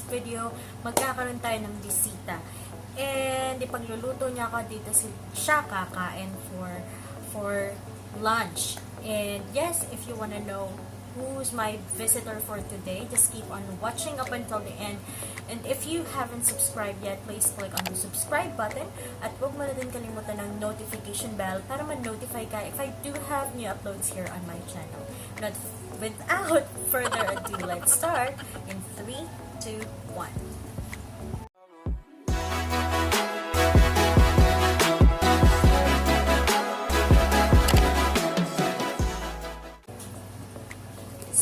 video, magkakaroon tayo ng bisita. And ipagluluto niya ako dito siya kakain for lunch. And yes, if you wanna know who's my visitor for today, just keep on watching up until the end. And if you haven't subscribed yet, please click on the subscribe button. At huwag mo na din kalimutan ng notification bell para ma-notify ka if I do have new uploads here on my channel. Not without further ado, let's start in 3, 2, 1.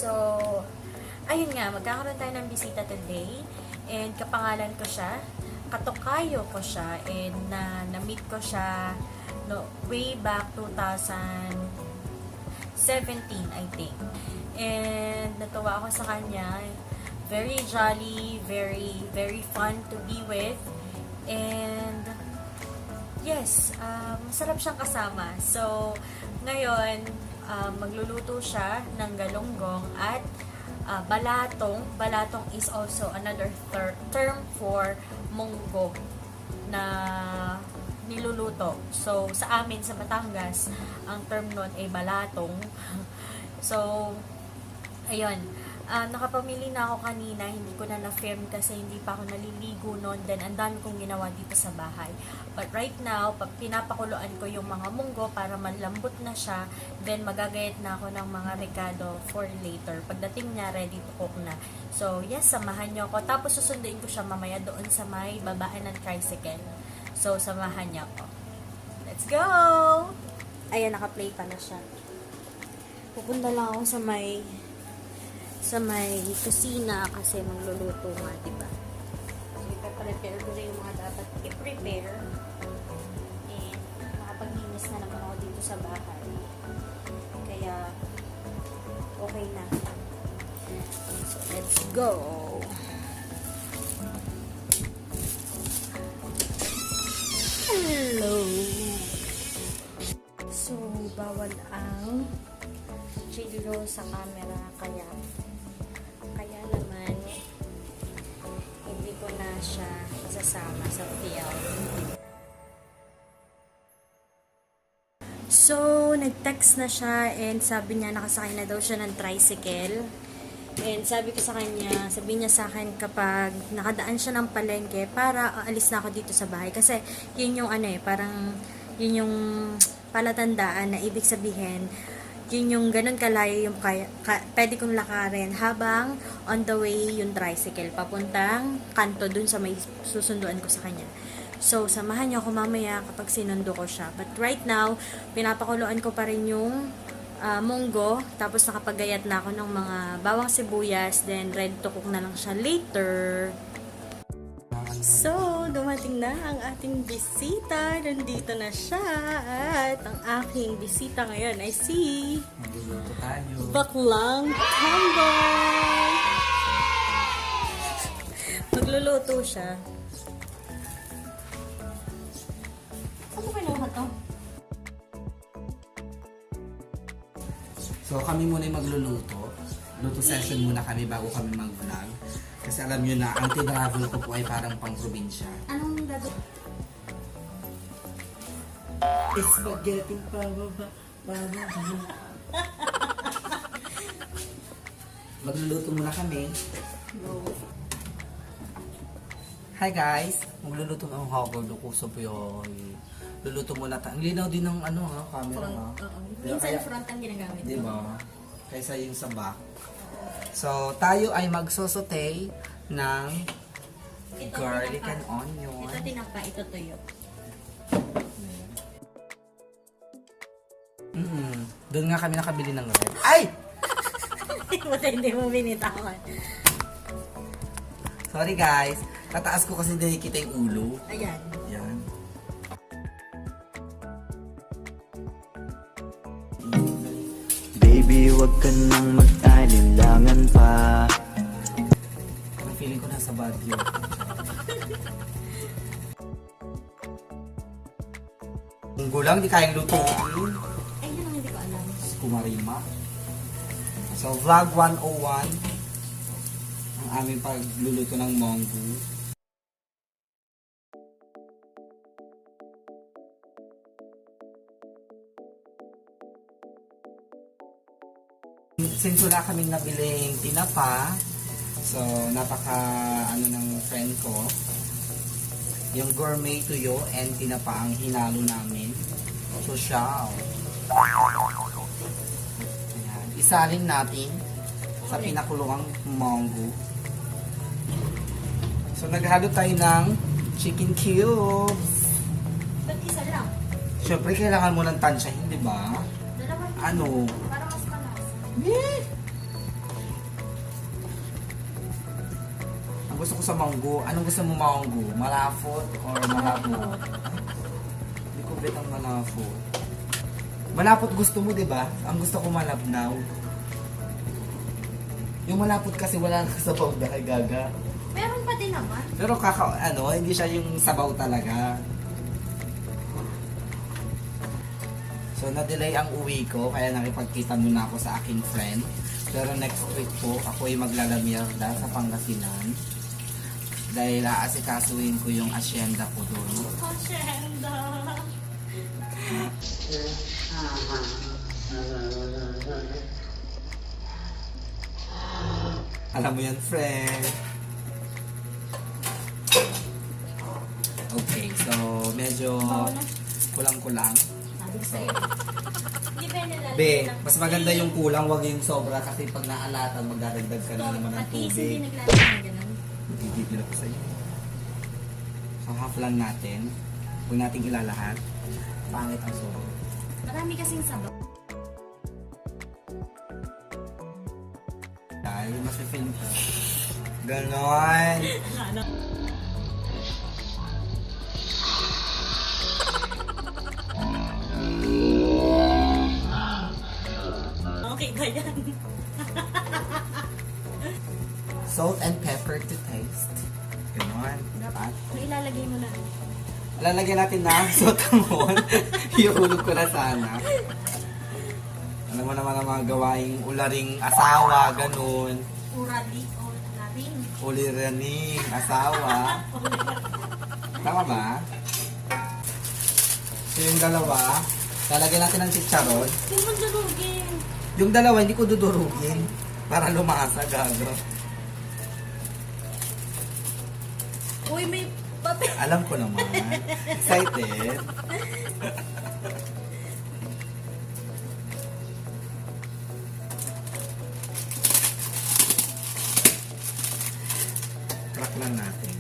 So, ayun nga, magkakaroon tayo ng bisita today. And kapangalan ko siya, katokayo ko siya, and na-meet ko siya way back 2017, I think. And natuwa ako sa kanya. Very jolly, very fun to be with. And yes, masarap siyang kasama. So, ngayon, magluluto siya ng galunggong at balatong. Balatong is also another term for munggo na niluluto. So, sa amin, sa Batangas, ang term nun ay balatong. So, ayun. Nakapamili na ako kanina, hindi ko na na-film kasi hindi pa ako naliligo noon. Then, ang dami kong ginawa dito sa bahay. But right now, pinapakuluan ko yung mga munggo para malambot na siya. Then, magagayat na ako ng mga recado for later. Pagdating niya, ready to cook na. So, yes, samahan niyo ako. Tapos, susunduin ko siya mamaya doon sa may babaan ng tricycle. So, samahan niyo ako. Let's go! Ayan, naka-play pa na siya. Pupunta lang ako sa may kusina kasi magluluto nga, diba? So, ipaprepare ko rin yung mga dapat i-prepare. And, nakapaglinis na naman ako dito sa bahay. Kaya, okay na. So, let's go! Hello! So, bawal ang chilo sa camera, kaya naman hindi ko na siya isasama sa film. So, nag-text na siya and sabi niya nakasakay na daw siya ng tricycle. And sabi ko sa kanya, sabi niya sa akin kapag nakadaan siya ng palengke para aalis na ako dito sa bahay. Kasi yun yung parang yun yung palatandaan na ibig sabihin yun yung ganun kalayo yung pwede kong lakarin habang on the way yung tricycle papuntang kanto dun sa may susunduan ko sa kanya. So, samahan niyo ako mamaya kapag sinundo ko siya. But right now, pinapakuluan ko pa rin yung munggo. Tapos nakapagayat na ako ng mga bawang sibuyas. Then, ready to cook na lang siya later. So, dumating na ang ating bisita. Nandito na siya. At ang aking bisita ngayon ay si Magluluto tayo. Baklang Tambay. Magluluto siya. Ano kinuha to? So, kami muna yung magluluto. Luto session muna kami bago kami mag-vlog. Kasi alam nyo na, ang travel ko po ay parang pang-probinsya. Anong gagawin? Spaghetti pababa. Magluluto muna kami. Go. Hi guys! Magluluto ng hawag ko sa puyoy. Luluto muna tayo. Ang linaw din ng camera. Front, oo. Minsan front ang ginagamit. Diba? Kaysa yung sa back. So, tayo ay magsosote ng garlic and onion. Ito tinapa, ito tuyo. Doon nga kami nakabili ng red. Ay! Hindi mo binitawan. Sorry guys. Tataas ko kasi hindi kita yung ulo. Ayan. Yan. Baby, wag ka nang mag-alinlangan pa. Feeling ko nasa Baguio. Munggo lang, di kayang lutuin. Ay, yun ang hindi ko alam. Kumarima. So, vlog 101. ang aming pagluluto ng mongo. Since wala kaming nabiling tinapa, so napaka ano ng friend ko, yung gourmet tuyo and tinapa ang hinalo namin. So siya. Ayan. Isalin natin sa pinakulungang mongo. So naghalo tayo ng chicken cubes. Ba't isa lang? Siyempre kailangan mo ng tansyahin, di ba? Dalawa. Ano? Para mas malas. Ang gusto ko sa manggo, anong gusto mo manggo? Malafot or malabo? Hindi ko bet ang malafot. Malapot gusto mo, di ba? Ang gusto ko malabnaw. Yung malapot kasi wala na sa sabaw na kay Gaga. Meron pa din naman. Pero hindi siya yung sabaw talaga. So, na-delay ang uwi ko, kaya nakipagkita muna ako sa aking friend. Pero next week po, ako ay maglalamierda sa Pangasinan. Dahil aasikasuhin ko yung asyenda ko doon. Hacienda. Alam mo yan, friend. Okay, so medyo kulang-kulang. Sabi ko sa'yo. Depende lang. Be, mas maganda yung kulang, wag yung sobra kasi pag naalatan, magdadagdag ka na naman ng At least tubig. hindi naglalagay ng ganun. Magigigil ako sa'yo. So, half lang natin. Huwag nating ilalahat. Pangit ang sobra. Marami kasing sabaw. Dahil mas film. Ganon. Okay ba yan? Salt and pepper to taste. Ganon. At Ano ilalagay mo na? lalagyan natin ng sotamon. Ihulog ko na sana. Alam mo naman ang mga gawaing ularing asawa, ganun. Urali o laring. Uliraning asawa. Tama ba? So yung dalawa, lalagyan natin ng chicharon. Hindi mo durugin. Yung dalawa, hindi ko dudurugin. Para lumasa, gago. Uy, may papel. Alam ko naman. Excited. Crack lang natin.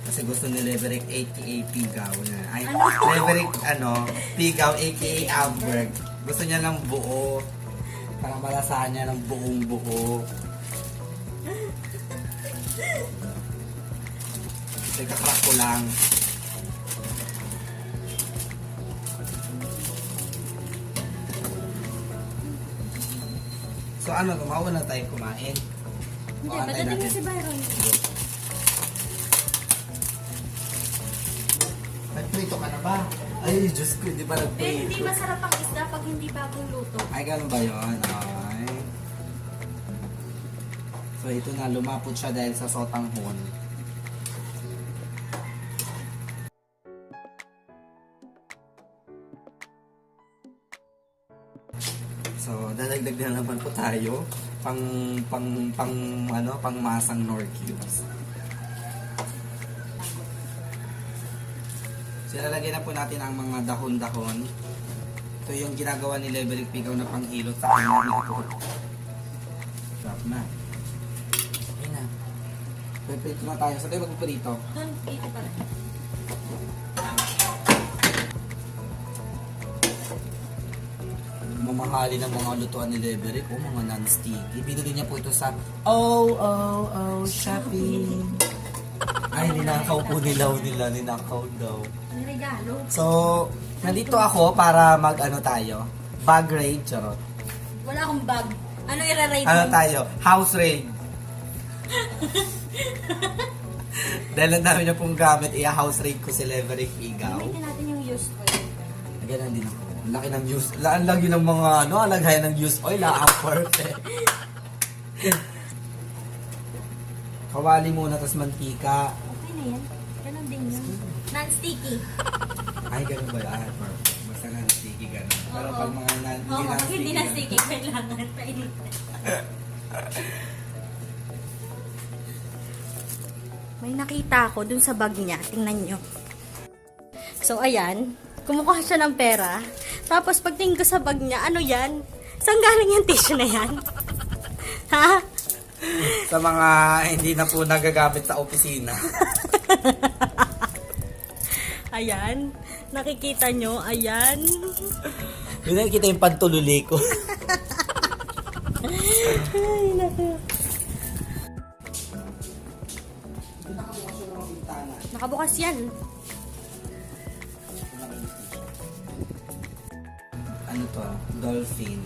Kasi gusto ni Leverick aka Pigaw na. Ay, Leverick Pigaw aka Amberg. Gusto niya ng buo. Para malasahan niya ng buong buo. Kasi kakrak ko lang. So ano, mauna na tayo kumain. Hindi, O, antayin pagdating na natin. si Byron. Nagprito ka na ba? Ay, Diyos ko, hindi ba Pero hindi nagprito? masarap ang isda pag hindi bagong luto. Ay, ganun ba yun? Ay. So, ito na, lumapot siya dahil sa sotanghon. So, dadagdag na naman po tayo pang masang Nor cubes. So, ilalagay na po natin ang mga dahon-dahon. Ito yung ginagawa ni Leverick Pigaw na panghilot sa kanyang ito. Drop na. Ayun na. Pipirito na tayo. Sa tayo magpipirito. Doon, dito pa rin. Mamahali ng mga lutuan ni Leverick. O, mga non-sticky. Binili niya po ito sa Shopping. Ay, ninakaw po nila. Ninakaw daw. Niregalo. So, nandito ako para mag-ano tayo. Bag raid, charot. Wala akong bag. Ano i-rate Ano mo? tayo? House raid. Dahil ang dami niya pong gamit, i-house raid ko si Leverick Pigaw. Gamitin natin yung used oil. Ganun din ako. Ang laki ng use, ang lagi ng mga alagay ng use oil, ang perfect. Kawali muna, tapos mantika. Okay na yan. Ganun din yun. Non-sticky. Ay, ganun ba? Basta non-sticky ganun. Pero Oo. pag mga Oo, pag hindi ganun. non-sticky, kailangan painit. May nakita ako dun sa bag niya. Tingnan nyo. So, ayan. Kumukuha siya ng pera. Tapos, pagtingin ko sa bag niya, ano yan? Saan galing yung tissue na yan? Ha? Sa mga hindi na po nagagamit sa opisina. Ayan. Nakikita nyo? Ayan. Yun na kita yung pantululi ko. Ay, naku. Nakabukas yan. Ano to? Dolphin.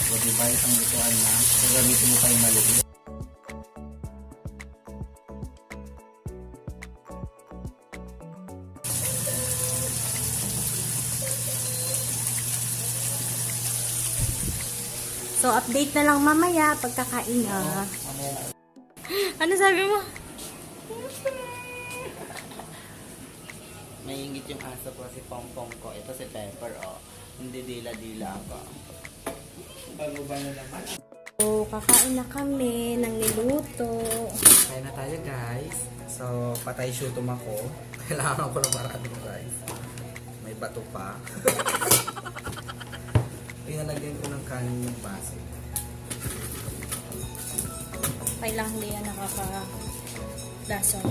So, diba isang lutuan lang? So, gamitin mo pa yung maliit. So, update na lang mamaya pagkakain na. Ano sabi mo? Maingit yung aso ko, si Pongpong ko. Ito si Pepper, oh. Hindi dila-dila pa. Bago ba na naman? So, kakain na kami ng niluto. Kaya na tayo, guys. So, patay shotom ako. Kailangan ko ng marami, guys. May bato pa. Pinalagyan ko ng kanin yung baso. Kailangan hindi yan nakaka-lason.